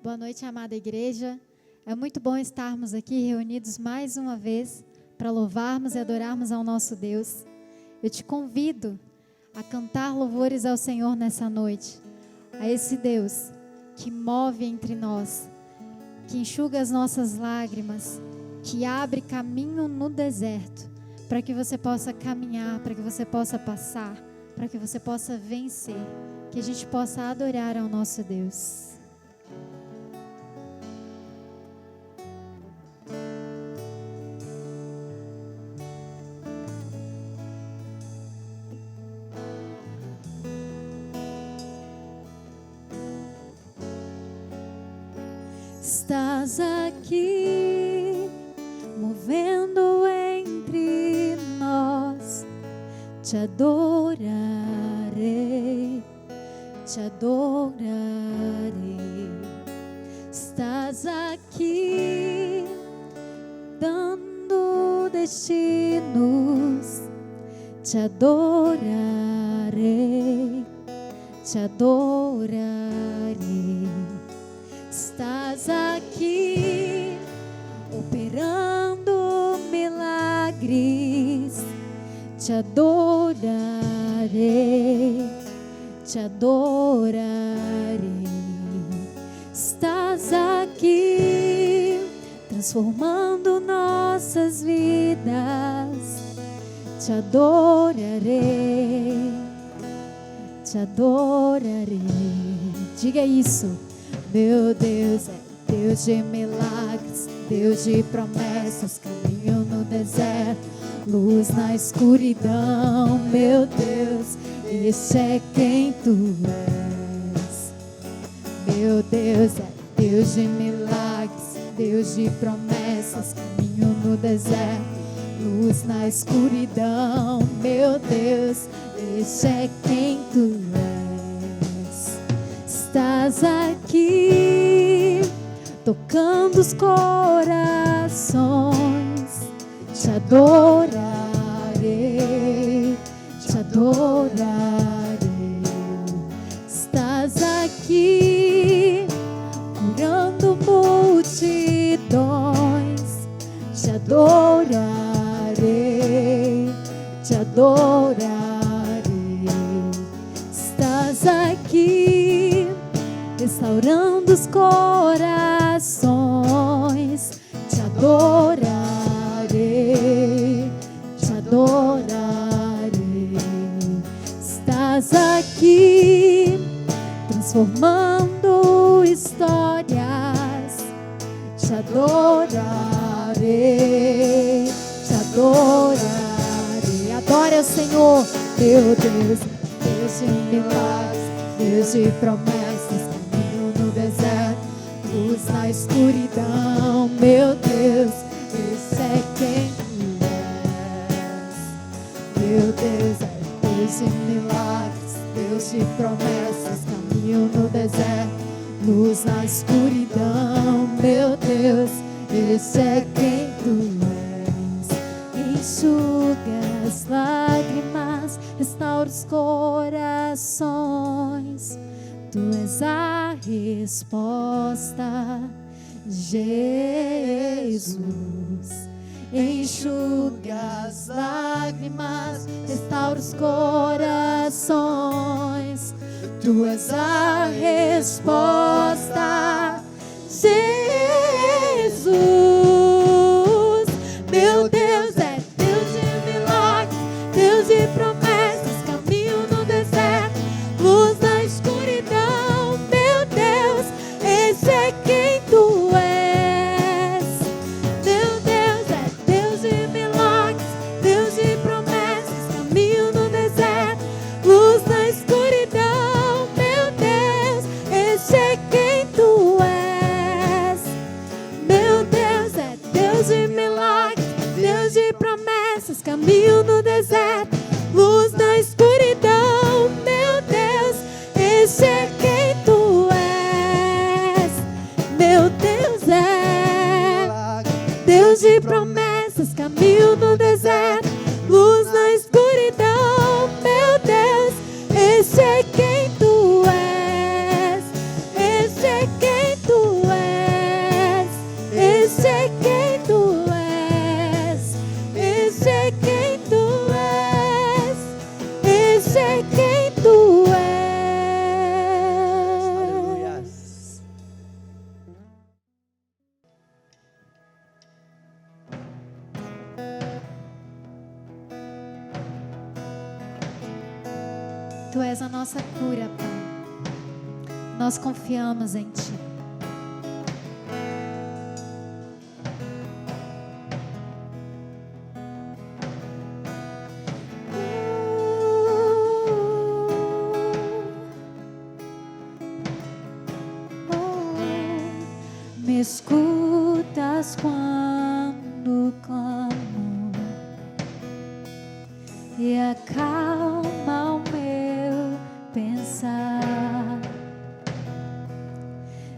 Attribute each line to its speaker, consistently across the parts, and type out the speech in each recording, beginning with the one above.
Speaker 1: Boa noite, amada igreja. É muito bom estarmos aqui reunidos mais uma vez para louvarmos e adorarmos ao nosso Deus. Eu te convido a cantar louvores ao Senhor nessa noite, a esse Deus que move entre nós, que enxuga as nossas lágrimas, que abre caminho no deserto, para que você possa caminhar, para que você possa passar, para que você possa vencer, que a gente possa adorar ao nosso Deus. Estás aqui, movendo entre nós, te adorarei, te adorarei. Estás aqui, dando destinos, te adorarei, te adorarei. Estás aqui, operando milagres, te adorarei, te adorarei. Estás aqui, transformando nossas vidas, te adorarei, te adorarei. Diga isso. Meu Deus é Deus de milagres, Deus de promessas, caminho no deserto, luz na escuridão. Meu Deus, esse é quem tu és. Meu Deus é Deus de milagres, Deus de promessas, caminho no deserto, luz na escuridão. Meu Deus, esse é quem tu és. Estás aqui, tocando os corações, te adorarei, te adorarei. Estás aqui, curando multidões, te adorarei, te adorarei. Estás aqui, restaurando os corações, te adorarei, te adorarei. Estás aqui, transformando histórias, te adorarei, te adorarei. Adora o Senhor, meu Deus, Deus de milagres, Deus de promessas, caminho no deserto, luz na escuridão. Meu Deus, esse é quem tu és. Meu Deus é Deus de milagres, Deus de promessas, caminho no deserto, luz na escuridão. Meu Deus, esse é quem tu és. Enxuga as lágrimas, restaura os corações. Tu és a resposta, Jesus. Enxuga as lágrimas, restaura os corações. Tu és a resposta, Jesus. Meu Deus é Deus de milagres, Deus de promessas, caminho no deserto, luz na escuridão. Meu Deus, esse é quem tu és. Meu Deus é Deus de milagres, Deus de promessas, caminho no deserto, luz na escuridão. Meu Deus, esse é quem tu és. Meu Deus é Deus de milagres, Deus de promessas, caminho no deserto, luz na escuridão. Meu Deus, esse é quem tu és. Meu Deus é Deus de promessas, caminho no deserto, luz na escuridão. Meu Deus, esse é quem tu és. Esse é quem tu Tu és a nossa cura, Pai. Nós confiamos em Ti. Me escutas quando clamo e acalma o meu pensar.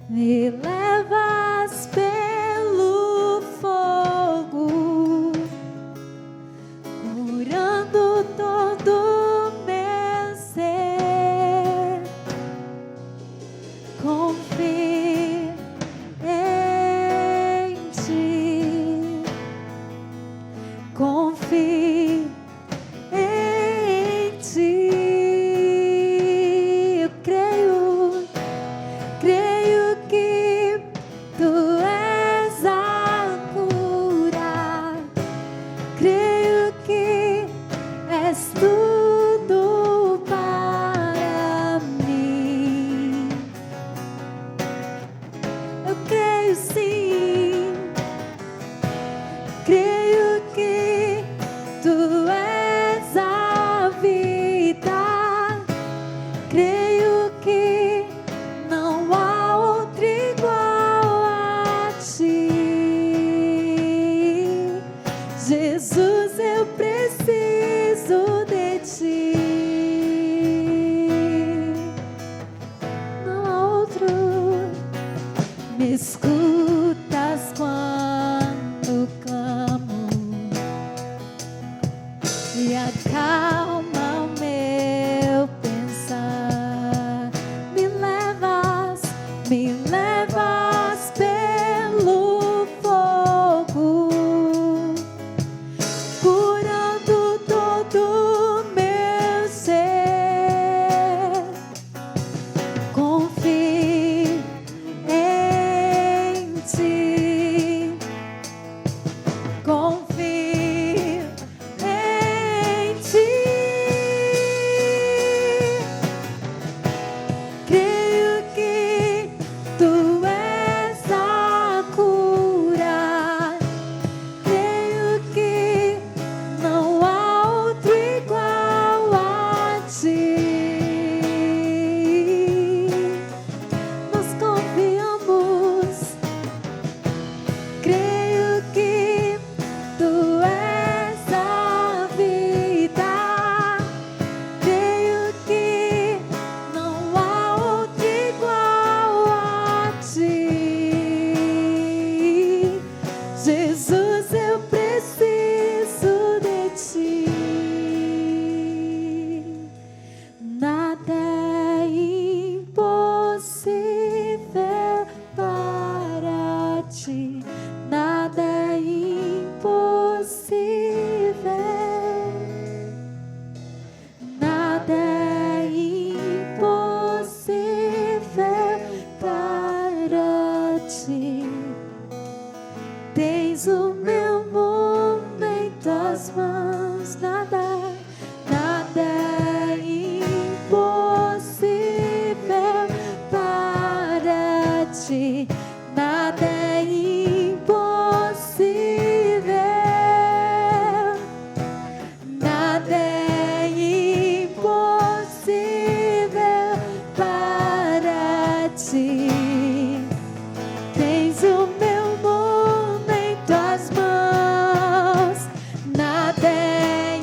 Speaker 1: Me levas pelo fogo, curando todo meu ser. Confio em Ti, confio em Ti. Eu creio que Tu és a cura. Creio que és tudo para mim. Eu creio sim. Creio que Tu és a vida. Creio que não há outro igual a Ti. Jesus, eu preciso de Ti. Não há outro. Me escutas quando clamo e acalma o meu pensar. Me levas pelo fogo, curando todo meu ser. Confio em Ti, confio em Ti. Creio que Tu és a cura. Creio que não há outro igual a Ti. Nós confiamos. Creio que Tu és a vida. Creio que não há outro igual a Ti. Jesus, eu preciso de Ti. Nada é impossível para Ti. Nada é impossível. Nada é impossível para Ti. Tens o meu mundo em Tuas mãos. Nada é impossível para Ti. Nada é impossível. Nada é impossível para Ti. Tens o meu mundo em Tuas mãos. Nada é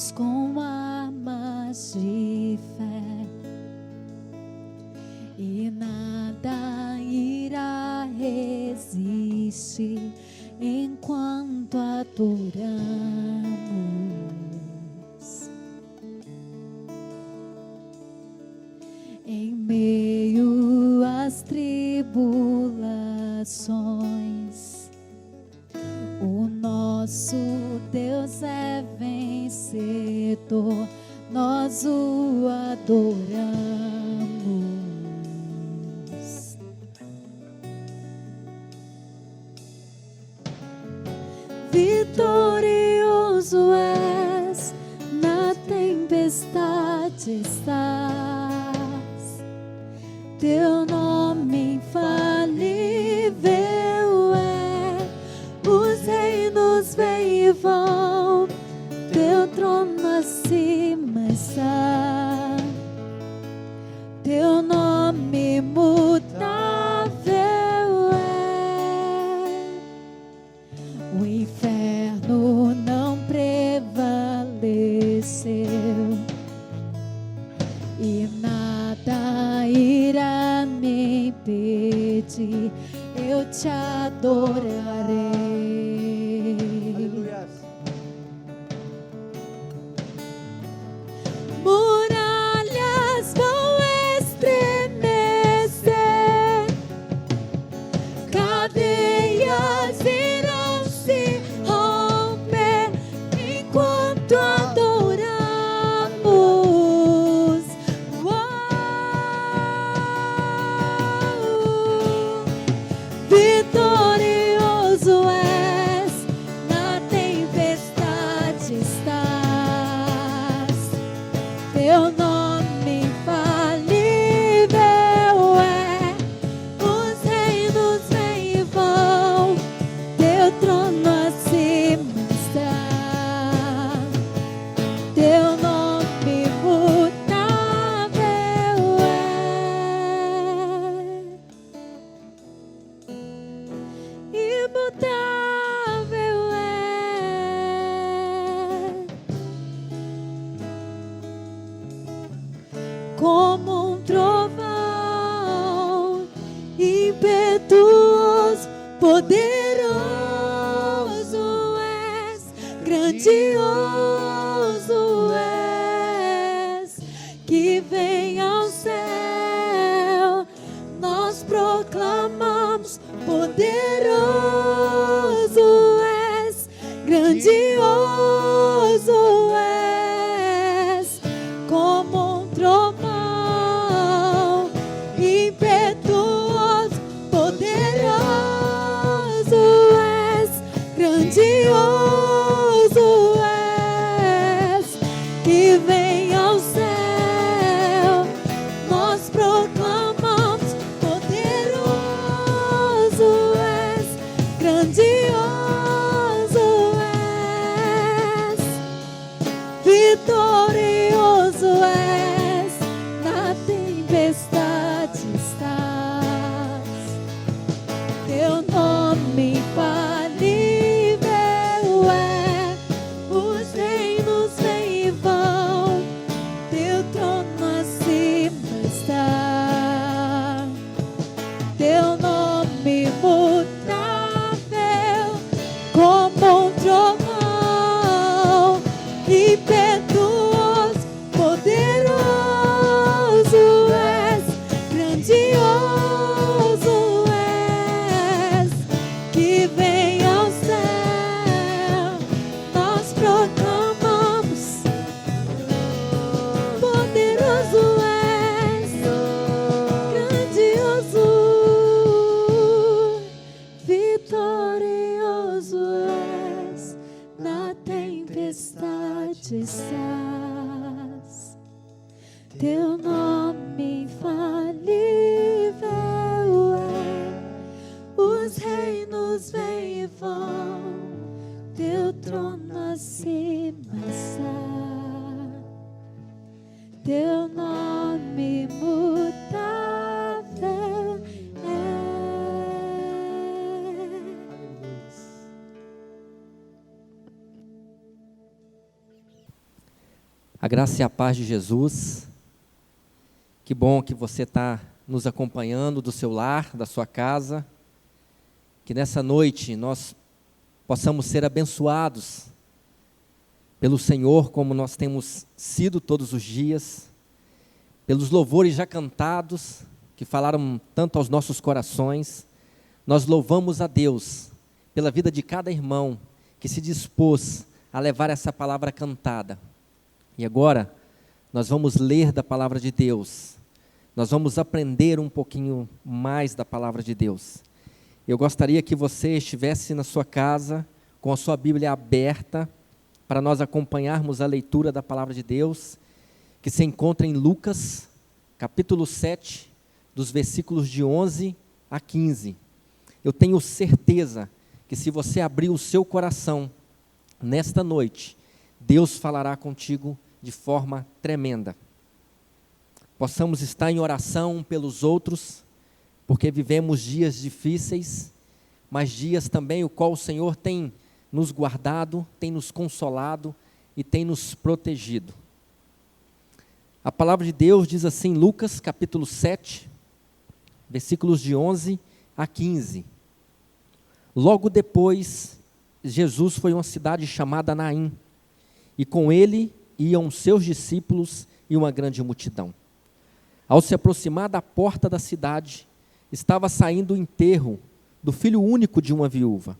Speaker 1: guerrearemos com armas de fé, e nada irá resistir enquanto adoramos. Em meio às tribulações, o nosso Deus é vencedor, nós o adoramos. Vitorioso és, na tempestade estás, teu nome infalível é, os reinos vêm e vão, teu trono acima está, teu nome imutável é, o inferno não prevaleceu e nada irá me impedir, eu te adorarei.
Speaker 2: Aleluia.
Speaker 1: Muralhas vão estremecer, cadeias irão se romper enquanto adoramos. Vitorioso és, na tempestade estás, teu nome infalível é, os reinos vêm e vão, teu trono acima está, teu nome imutável é, imutável é. Como um trovão impetuoso, poderoso és, grandioso és, que vem ao céu, nós proclamamos, poderoso és, grandioso és, como um trovão impetuoso, poderoso és, grandioso és, que vem ao céu, nós proclamamos, poderoso és, grandioso és, vitorioso és, na tempestade estás, teu nome infalível é, os reinos vêm e vão, teu trono acima está, teu nome imutável, como um trovão impetuoso, poderoso és, grandioso és, que vem ao céu, nós proclamamos, poderoso és, grandioso
Speaker 2: A graça e a paz de Jesus. Que bom que você está nos acompanhando do seu lar, da sua casa. Que nessa noite nós possamos ser abençoados pelo Senhor, como nós temos sido todos os dias, pelos louvores já cantados, que falaram tanto aos nossos corações. Nós louvamos a Deus pela vida de cada irmão que se dispôs a levar essa palavra cantada. E agora, nós vamos ler da palavra de Deus. Nós vamos aprender um pouquinho mais da palavra de Deus. Eu gostaria que você estivesse na sua casa, com a sua Bíblia aberta, para nós acompanharmos a leitura da palavra de Deus, que se encontra em Lucas, capítulo 7, dos versículos de 11 a 15. Eu tenho certeza que se você abrir o seu coração nesta noite, Deus falará contigo de forma tremenda. Possamos estar em oração pelos outros, porque vivemos dias difíceis, mas dias também o qual o Senhor tem nos guardado, tem nos consolado e tem nos protegido. A palavra de Deus diz assim, Lucas capítulo 7, versículos de 11 a 15. Logo depois, Jesus foi a uma cidade chamada Naim, e com ele iam seus discípulos e uma grande multidão. Ao se aproximar da porta da cidade, estava saindo o enterro do filho único de uma viúva,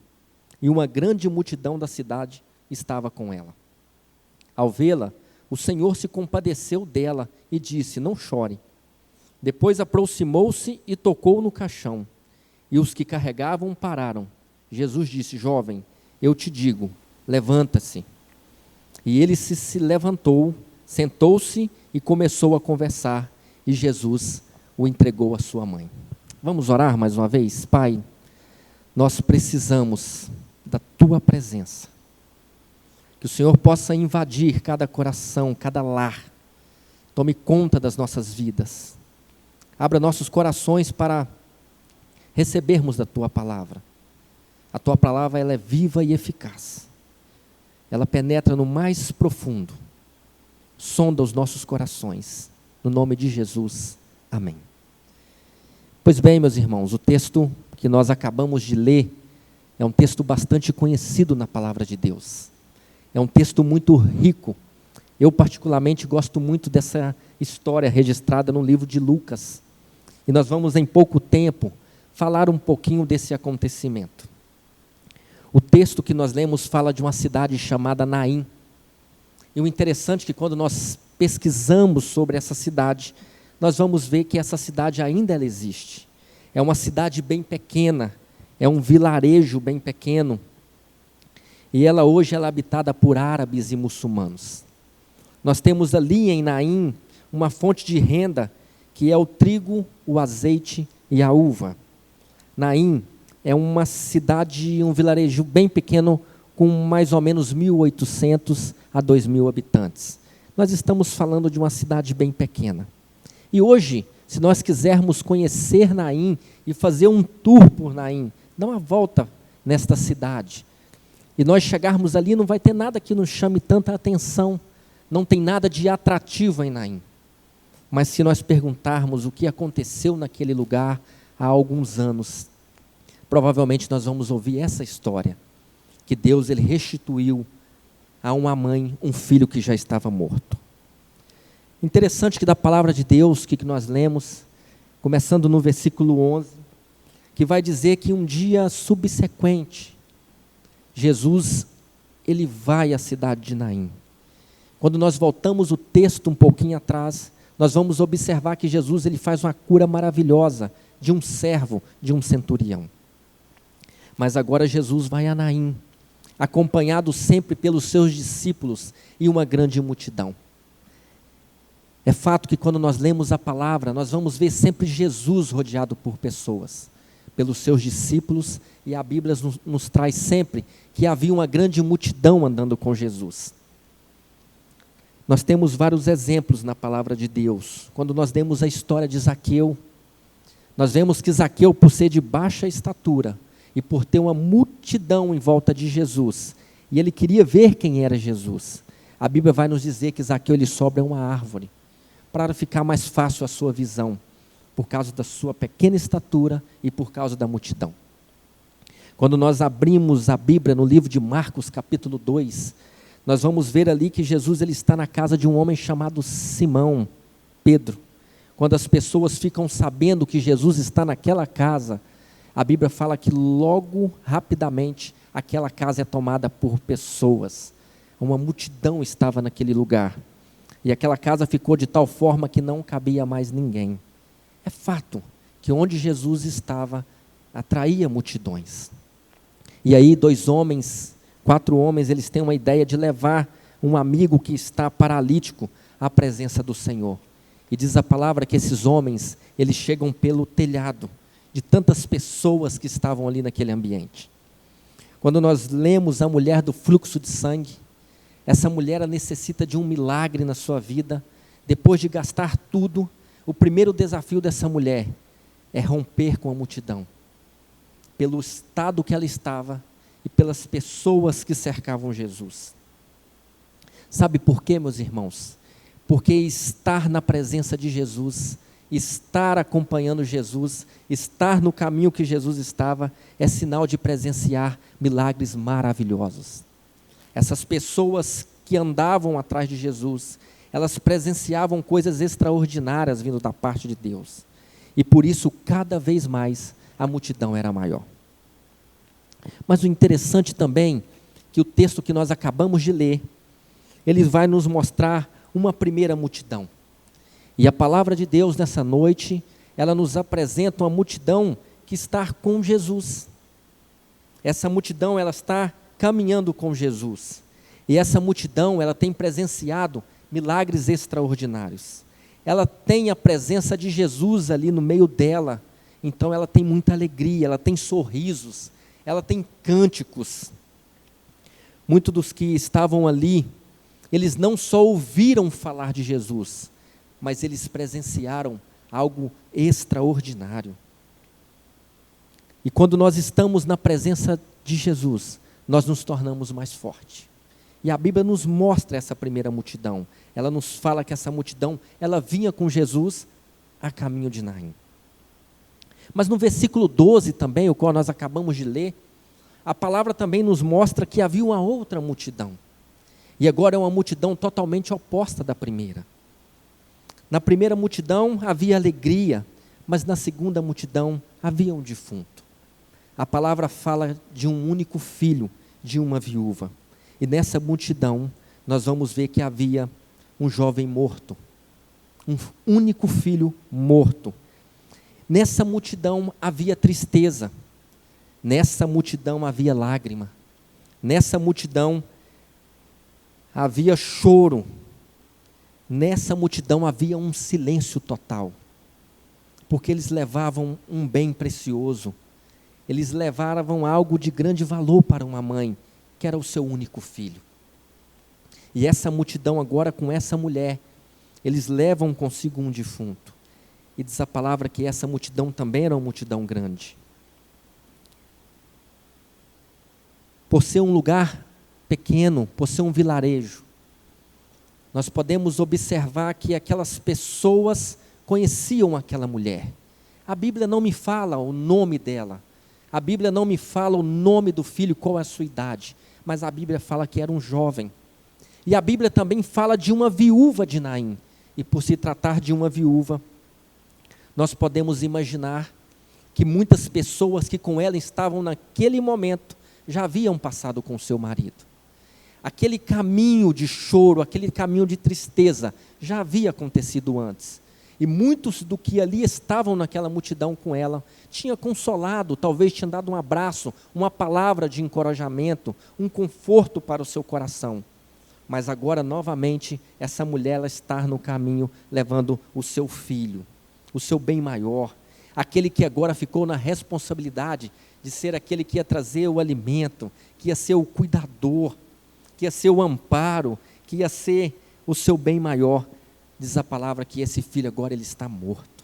Speaker 2: e uma grande multidão da cidade estava com ela. Ao vê-la, o Senhor se compadeceu dela e disse, não chore. Depois aproximou-se e tocou no caixão, e os que carregavam pararam. Jesus disse, jovem, eu te digo, levanta-se. E ele se levantou, sentou-se e começou a conversar, e Jesus o entregou à sua mãe. Vamos orar mais uma vez? Pai, nós precisamos da tua presença. Que o Senhor possa invadir cada coração, cada lar. Tome conta das nossas vidas. Abra nossos corações para recebermos da tua palavra. A tua palavra ela é viva e eficaz. Ela penetra no mais profundo, sonda os nossos corações, no nome de Jesus, amém. Pois bem, meus irmãos, o texto que nós acabamos de ler é um texto bastante conhecido na palavra de Deus, é um texto muito rico. Eu particularmente gosto muito dessa história registrada no livro de Lucas, e nós vamos em pouco tempo falar um pouquinho desse acontecimento. O texto que nós lemos fala de uma cidade chamada Naim. E o interessante é que quando nós pesquisamos sobre essa cidade, nós vamos ver que essa cidade ainda ela existe. É uma cidade bem pequena, é um vilarejo bem pequeno. E ela hoje ela é habitada por árabes e muçulmanos. Nós temos ali em Naim uma fonte de renda que é o trigo, o azeite e a uva. Naim é uma cidade, um vilarejo bem pequeno, com mais ou menos 1.800 a 2.000 habitantes. Nós estamos falando de uma cidade bem pequena. E hoje, se nós quisermos conhecer Naim e fazer um tour por Naim, dar uma volta nesta cidade, e nós chegarmos ali, não vai ter nada que nos chame tanta atenção, não tem nada de atrativo em Naim. Mas se nós perguntarmos o que aconteceu naquele lugar há alguns anos, provavelmente nós vamos ouvir essa história, que Deus ele restituiu a uma mãe um filho que já estava morto. Interessante que da palavra de Deus, que nós lemos, começando no versículo 11, que vai dizer que um dia subsequente, Jesus ele vai à cidade de Naim. Quando nós voltamos o texto um pouquinho atrás, nós vamos observar que Jesus ele faz uma cura maravilhosa de um servo, de um centurião. Mas agora Jesus vai a Naim, acompanhado sempre pelos seus discípulos e uma grande multidão. É fato que quando nós lemos a palavra, nós vamos ver sempre Jesus rodeado por pessoas, pelos seus discípulos, e a Bíblia nos traz sempre que havia uma grande multidão andando com Jesus. Nós temos vários exemplos na palavra de Deus. Quando nós lemos a história de Zaqueu, nós vemos que Zaqueu, por ser de baixa estatura, e por ter uma multidão em volta de Jesus, e ele queria ver quem era Jesus, a Bíblia vai nos dizer que Zaqueu ele sobe a uma árvore, para ficar mais fácil a sua visão, por causa da sua pequena estatura e por causa da multidão. Quando nós abrimos a Bíblia no livro de Marcos, capítulo 2, nós vamos ver ali que Jesus ele está na casa de um homem chamado Simão, Pedro. Quando as pessoas ficam sabendo que Jesus está naquela casa, a Bíblia fala que logo, rapidamente, aquela casa é tomada por pessoas. Uma multidão estava naquele lugar. E aquela casa ficou de tal forma que não cabia mais ninguém. É fato que onde Jesus estava, atraía multidões. E aí 4 homens, eles têm uma ideia de levar um amigo que está paralítico à presença do Senhor. E diz a palavra que esses homens, eles chegam pelo telhado de tantas pessoas que estavam ali naquele ambiente. Quando nós lemos a mulher do fluxo de sangue, essa mulher ela necessita de um milagre na sua vida. Depois de gastar tudo, o primeiro desafio dessa mulher é romper com a multidão. Pelo estado que ela estava e pelas pessoas que cercavam Jesus. Sabe por quê, meus irmãos? Porque estar na presença de Jesus, estar acompanhando Jesus, estar no caminho que Jesus estava, é sinal de presenciar milagres maravilhosos. Essas pessoas que andavam atrás de Jesus, elas presenciavam coisas extraordinárias vindo da parte de Deus. E por isso, cada vez mais, a multidão era maior. Mas o interessante também, que o texto que nós acabamos de ler, ele vai nos mostrar uma primeira multidão. E a palavra de Deus nessa noite, ela nos apresenta uma multidão que está com Jesus. Essa multidão, ela está caminhando com Jesus. E essa multidão, ela tem presenciado milagres extraordinários. Ela tem a presença de Jesus ali no meio dela. Então ela tem muita alegria, ela tem sorrisos, ela tem cânticos. Muitos dos que estavam ali, eles não só ouviram falar de Jesus, mas eles presenciaram algo extraordinário. E quando nós estamos na presença de Jesus, nós nos tornamos mais fortes. E a Bíblia nos mostra essa primeira multidão. Ela nos fala que essa multidão, ela vinha com Jesus a caminho de Naim. Mas no versículo 12 também, o qual nós acabamos de ler, a palavra também nos mostra que havia uma outra multidão. E agora é uma multidão totalmente oposta da primeira. Na primeira multidão havia alegria, mas na segunda multidão havia um defunto. A palavra fala de um único filho, de uma viúva. E nessa multidão, nós vamos ver que havia um jovem morto. Um único filho morto. Nessa multidão havia tristeza. Nessa multidão havia lágrima. Nessa multidão havia choro. Nessa multidão havia um silêncio total. Porque eles levavam um bem precioso. Eles levavam algo de grande valor para uma mãe, que era o seu único filho. E essa multidão agora com essa mulher, eles levam consigo um defunto. E diz a palavra que essa multidão também era uma multidão grande. Por ser um lugar pequeno, por ser um vilarejo, nós podemos observar que aquelas pessoas conheciam aquela mulher. A Bíblia não me fala o nome dela. A Bíblia não me fala o nome do filho, qual é a sua idade. Mas a Bíblia fala que era um jovem. E a Bíblia também fala de uma viúva de Naim. E por se tratar de uma viúva, nós podemos imaginar que muitas pessoas que com ela estavam naquele momento, já haviam passado com seu marido. Aquele caminho de choro, aquele caminho de tristeza, já havia acontecido antes. E muitos do que ali estavam naquela multidão com ela, tinha consolado, talvez tinha dado um abraço, uma palavra de encorajamento, um conforto para o seu coração. Mas agora, novamente, essa mulher ela está no caminho, levando o seu filho, o seu bem maior, aquele que agora ficou na responsabilidade de ser aquele que ia trazer o alimento, que ia ser o cuidador, que ia ser o amparo, que ia ser o seu bem maior. Diz a palavra que esse filho agora ele está morto.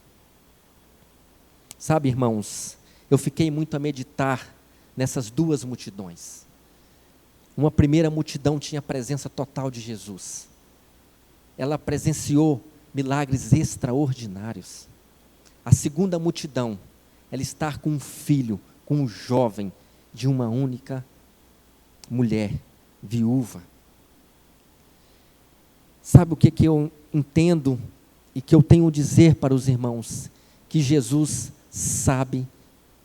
Speaker 2: Sabe, irmãos, eu fiquei muito a meditar nessas duas multidões. Uma primeira multidão tinha a presença total de Jesus. Ela presenciou milagres extraordinários. A segunda multidão, ela está com um filho, com um jovem, de uma única mulher, viúva. Sabe o que eu entendo e que eu tenho a dizer para os irmãos? Que Jesus sabe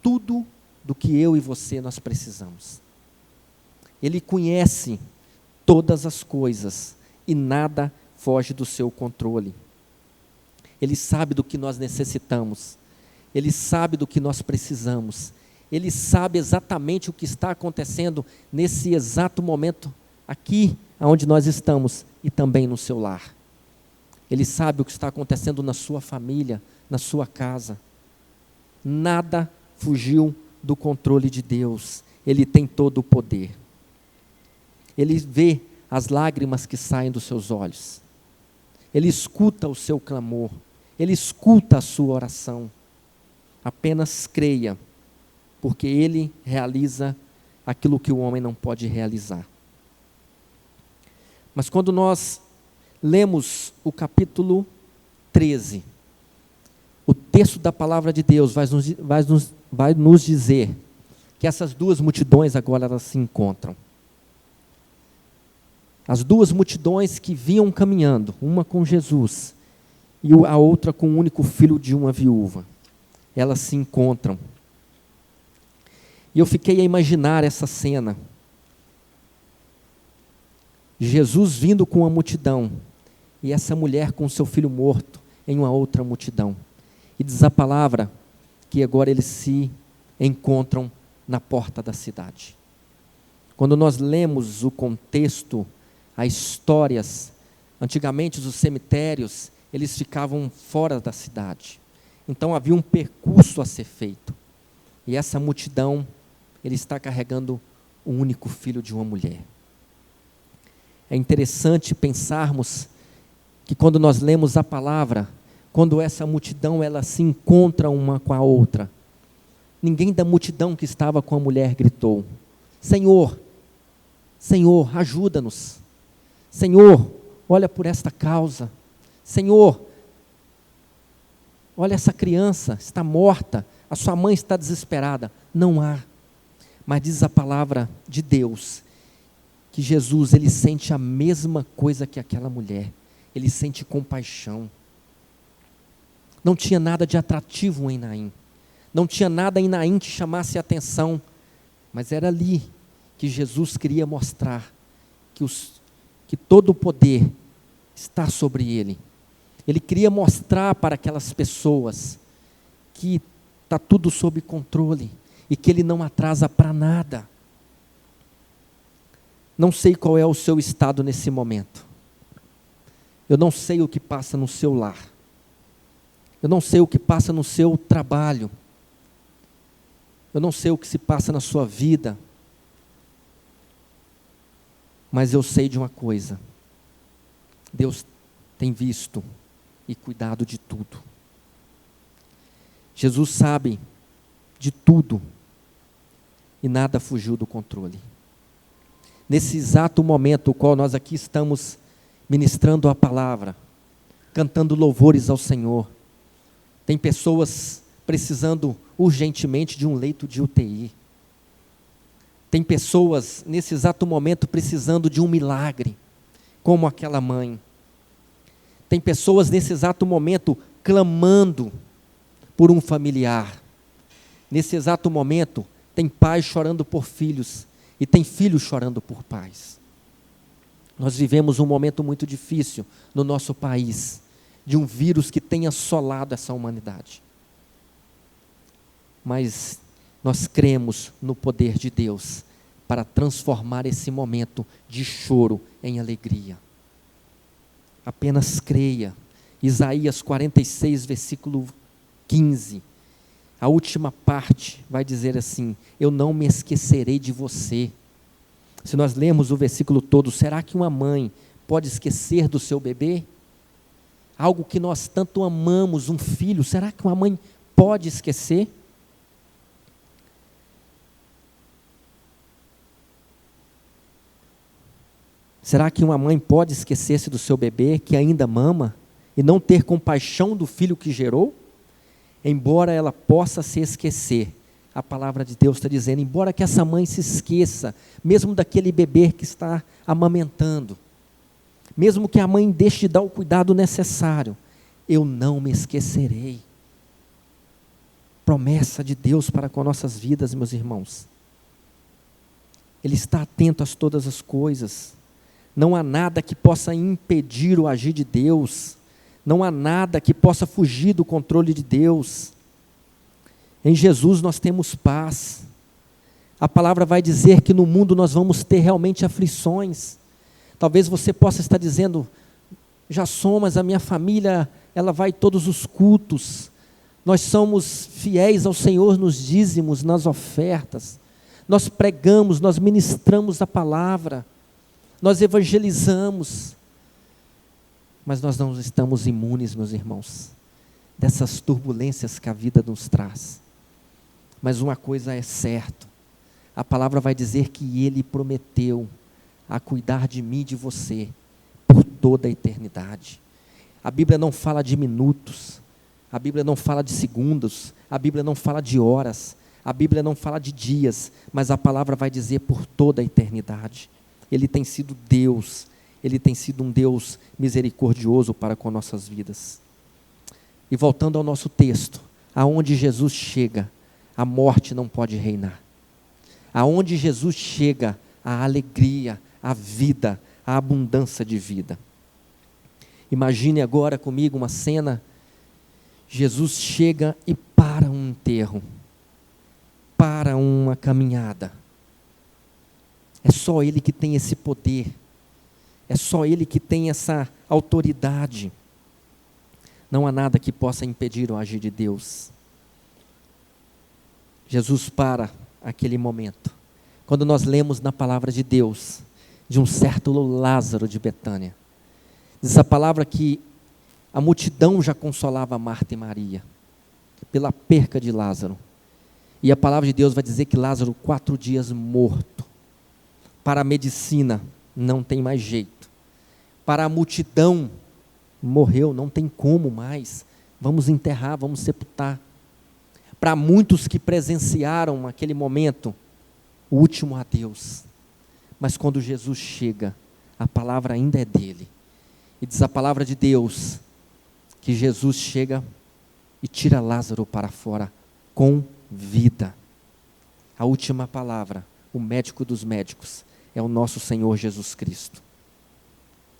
Speaker 2: tudo do que eu e você nós precisamos. Ele conhece todas as coisas e nada foge do seu controle. Ele sabe do que nós necessitamos. Ele sabe do que nós precisamos. Ele sabe exatamente o que está acontecendo nesse exato momento, aqui onde nós estamos e também no seu lar. Ele sabe o que está acontecendo na sua família, na sua casa. Nada fugiu do controle de Deus. Ele tem todo o poder. Ele vê as lágrimas que saem dos seus olhos. Ele escuta o seu clamor. Ele escuta a sua oração. Apenas creia, porque Ele realiza aquilo que o homem não pode realizar. Mas quando nós lemos o capítulo 13, o texto da palavra de Deus vai nos dizer que essas duas multidões agora elas se encontram. As duas multidões que vinham caminhando, uma com Jesus e a outra com o único filho de uma viúva, elas se encontram. E eu fiquei a imaginar essa cena. Jesus vindo com a multidão e essa mulher com seu filho morto em uma outra multidão. E diz a palavra que agora eles se encontram na porta da cidade. Quando nós lemos o contexto, as histórias, antigamente os cemitérios, eles ficavam fora da cidade. Então havia um percurso a ser feito. E essa multidão, ele está carregando o único filho de uma mulher. É interessante pensarmos que quando nós lemos a palavra, quando essa multidão ela se encontra uma com a outra, ninguém da multidão que estava com a mulher gritou: Senhor, Senhor, ajuda-nos. Senhor, olha por esta causa. Senhor, olha essa criança, está morta, a sua mãe está desesperada. Não há. Mas diz a palavra de Deus, que Jesus, ele sente a mesma coisa que aquela mulher. Ele sente compaixão. Não tinha nada de atrativo em Naim. Não tinha nada em Naim que chamasse a atenção. Mas era ali que Jesus queria mostrar que todo o poder está sobre ele. Ele queria mostrar para aquelas pessoas que está tudo sob controle e que ele não atrasa para nada. Não sei qual é o seu estado nesse momento. Eu não sei o que passa no seu lar. Eu não sei o que passa no seu trabalho. Eu não sei o que se passa na sua vida. Mas eu sei de uma coisa. Deus tem visto e cuidado de tudo. Jesus sabe de tudo e nada fugiu do controle. Nesse exato momento, o qual nós aqui estamos ministrando a palavra, cantando louvores ao Senhor, tem pessoas precisando urgentemente de um leito de UTI. Tem pessoas nesse exato momento precisando de um milagre, como aquela mãe. Tem pessoas nesse exato momento clamando por um familiar. Nesse exato momento, tem pais chorando por filhos e tem filhos chorando por pais. Nós vivemos um momento muito difícil no nosso país, de um vírus que tem assolado essa humanidade. Mas nós cremos no poder de Deus para transformar esse momento de choro em alegria. Apenas creia. Isaías 46, versículo 15. A última parte vai dizer assim: eu não me esquecerei de você. Se nós lermos o versículo todo, será que uma mãe pode esquecer do seu bebê? Algo que nós tanto amamos, um filho, será que uma mãe pode esquecer? Será que uma mãe pode esquecer-se do seu bebê que ainda mama e não ter compaixão do filho que gerou? Embora ela possa se esquecer, a palavra de Deus está dizendo, embora que essa mãe se esqueça, mesmo daquele bebê que está amamentando, mesmo que a mãe deixe de dar o cuidado necessário, eu não me esquecerei. Promessa de Deus para com nossas vidas, meus irmãos. Ele está atento a todas as coisas. Não há nada que possa impedir o agir de Deus. Não há nada que possa fugir do controle de Deus. Em Jesus nós temos paz. A palavra vai dizer que no mundo nós vamos ter realmente aflições. Talvez você possa estar dizendo, já somos, a minha família, ela vai todos os cultos. Nós somos fiéis ao Senhor nos dízimos, nas ofertas. Nós pregamos, nós ministramos a palavra. Nós evangelizamos. Mas nós não estamos imunes, meus irmãos, dessas turbulências que a vida nos traz. Mas uma coisa é certa, a palavra vai dizer que Ele prometeu a cuidar de mim e de você por toda a eternidade. A Bíblia não fala de minutos, a Bíblia não fala de segundos, a Bíblia não fala de horas, a Bíblia não fala de dias, mas a palavra vai dizer por toda a eternidade. Ele tem sido Deus, Ele tem sido um Deus misericordioso para com nossas vidas. E voltando ao nosso texto, aonde Jesus chega, a morte não pode reinar. Aonde Jesus chega, a alegria, a vida, a abundância de vida. Imagine agora comigo uma cena, Jesus chega e para um enterro, para uma caminhada. É só Ele que tem esse poder, é só Ele que tem essa autoridade. Não há nada que possa impedir o agir de Deus. Jesus para aquele momento. Quando nós lemos na palavra de Deus, de um certo Lázaro de Betânia, diz a palavra que a multidão já consolava Marta e Maria, pela perca de Lázaro. E a palavra de Deus vai dizer que Lázaro, 4 dias morto. Para a medicina, não tem mais jeito. Para a multidão, morreu, não tem como mais. Vamos enterrar, vamos sepultar. Para muitos que presenciaram aquele momento, o último adeus. Mas quando Jesus chega, a palavra ainda é dele. E diz a palavra de Deus, que Jesus chega e tira Lázaro para fora, com vida. A última palavra, o médico dos médicos, é o nosso Senhor Jesus Cristo.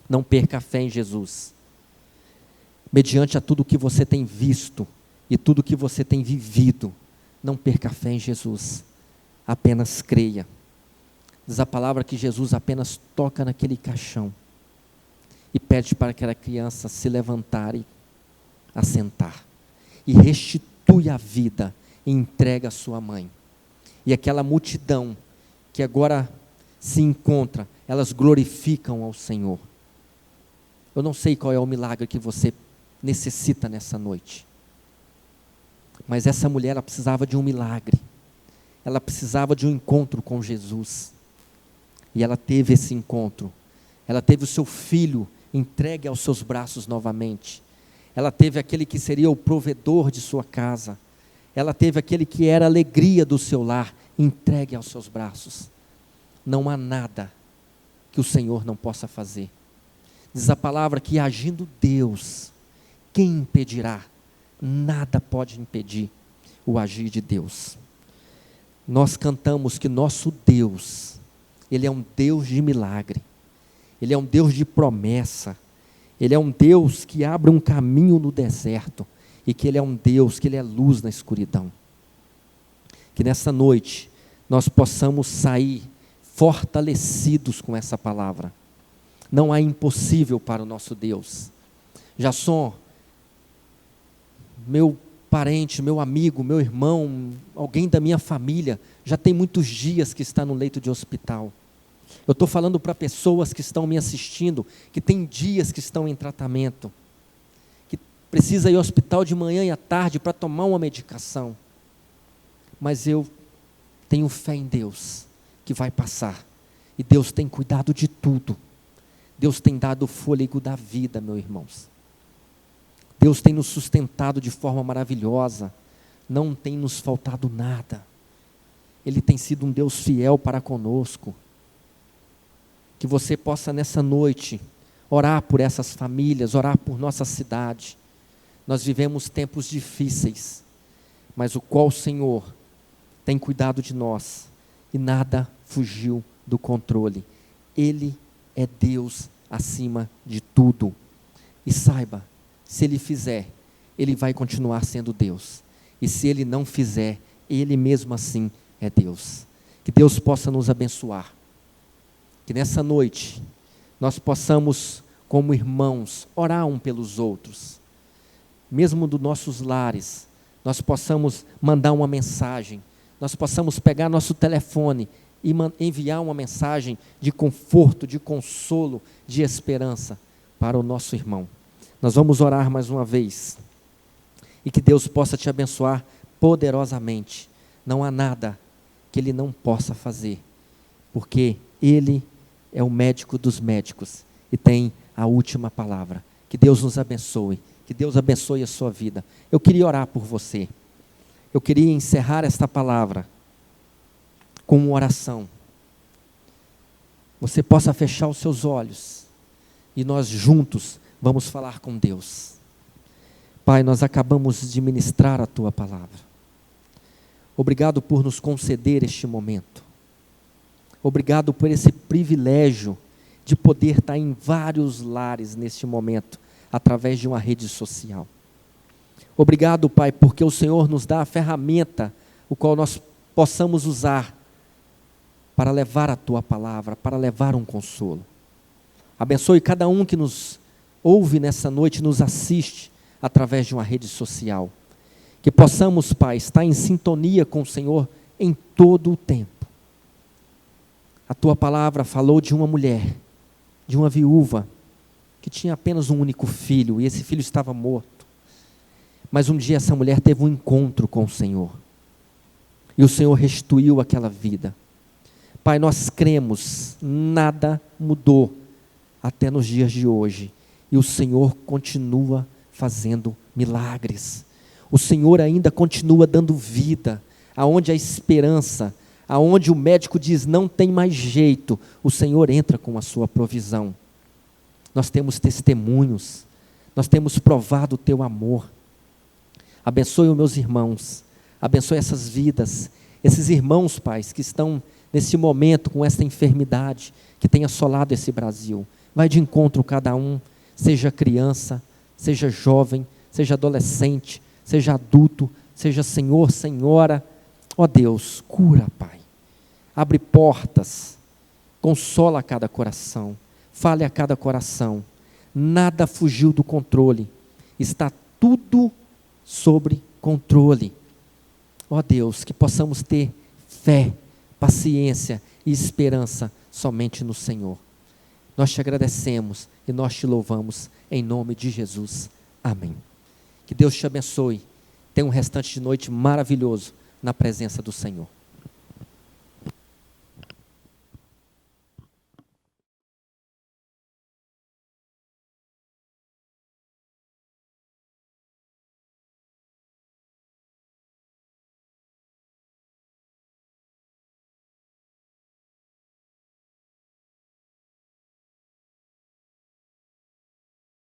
Speaker 2: Não perca a fé em Jesus. Mediante a tudo que você tem visto e tudo que você tem vivido, não perca a fé em Jesus. Apenas creia. Diz a palavra que Jesus apenas toca naquele caixão e pede para aquela criança se levantar e assentar. E restitui a vida e entrega a sua mãe. E aquela multidão que agora se encontra, elas glorificam ao Senhor. Eu não sei qual é o milagre que você necessita nessa noite. Mas essa mulher, ela precisava de um milagre. Ela precisava de um encontro com Jesus. E ela teve esse encontro. Ela teve o seu filho entregue aos seus braços novamente. Ela teve aquele que seria o provedor de sua casa. Ela teve aquele que era a alegria do seu lar, entregue aos seus braços. Não há nada que o Senhor não possa fazer. Diz a palavra que agindo Deus, quem impedirá? Nada pode impedir o agir de Deus. Nós cantamos que nosso Deus, Ele é um Deus de milagre, Ele é um Deus de promessa, Ele é um Deus que abre um caminho no deserto, e que Ele é um Deus, que Ele é luz na escuridão. Que nessa noite nós possamos sair fortalecidos com essa palavra. Não há impossível para o nosso Deus. Jasson, meu parente, meu amigo, meu irmão, alguém da minha família, já tem muitos dias que está no leito de hospital. Eu estou falando para pessoas que estão me assistindo, que tem dias que estão em tratamento, que precisa ir ao hospital de manhã e à tarde para tomar uma medicação. Mas eu tenho fé em Deus, que vai passar. E Deus tem cuidado de tudo. Deus tem dado o fôlego da vida, meus irmãos. Deus tem nos sustentado de forma maravilhosa. Não tem nos faltado nada. Ele tem sido um Deus fiel para conosco. Que você possa nessa noite orar por essas famílias, orar por nossa cidade. Nós vivemos tempos difíceis, mas o qual o Senhor tem cuidado de nós e nada fugiu do controle. Ele é Deus acima de tudo. E saiba, se Ele fizer, Ele vai continuar sendo Deus. E se Ele não fizer, Ele mesmo assim é Deus. Que Deus possa nos abençoar. Que nessa noite nós possamos, como irmãos, orar um pelos outros. Mesmo dos nossos lares, nós possamos mandar uma mensagem. Nós possamos pegar nosso telefone e enviar uma mensagem de conforto, de consolo, de esperança para o nosso irmão. Nós vamos orar mais uma vez. E que Deus possa te abençoar poderosamente. Não há nada que Ele não possa fazer, porque Ele é o médico dos médicos e tem a última palavra. Que Deus nos abençoe, que Deus abençoe a sua vida. Eu queria orar por você. Eu queria encerrar esta palavra com uma oração. Você possa fechar os seus olhos e nós juntos vamos falar com Deus. Pai, nós acabamos de ministrar a Tua palavra. Obrigado por nos conceder este momento. Obrigado por esse privilégio de poder estar em vários lares neste momento, através de uma rede social. Obrigado, Pai, porque o Senhor nos dá a ferramenta, o qual nós possamos usar para levar a Tua palavra, para levar um consolo. Abençoe cada um que nos ouve nessa noite, nos assiste através de uma rede social. Que possamos, Pai, estar em sintonia com o Senhor em todo o tempo. A Tua palavra falou de uma mulher, de uma viúva, que tinha apenas um único filho, e esse filho estava morto. Mas um dia essa mulher teve um encontro com o Senhor, e o Senhor restituiu aquela vida. Pai, nós cremos, nada mudou até nos dias de hoje, e o Senhor continua fazendo milagres. O Senhor ainda continua dando vida, aonde a esperança, aonde o médico diz não tem mais jeito, o Senhor entra com a sua provisão. Nós temos testemunhos, nós temos provado o Teu amor. Abençoe os meus irmãos, abençoe essas vidas, esses irmãos, Pai, que estão nesse momento com essa enfermidade que tem assolado esse Brasil. Vai de encontro cada um, seja criança, seja jovem, seja adolescente, seja adulto, seja senhor, senhora. Ó Deus, cura, Pai. Abre portas, consola a cada coração, fale a cada coração. Nada fugiu do controle, está tudo sobre controle. Ó Deus, que possamos ter fé, paciência e esperança somente no Senhor. Nós te agradecemos e nós te louvamos em nome de Jesus. Amém. Que Deus te abençoe. Tenha um restante de noite maravilhoso na presença do Senhor.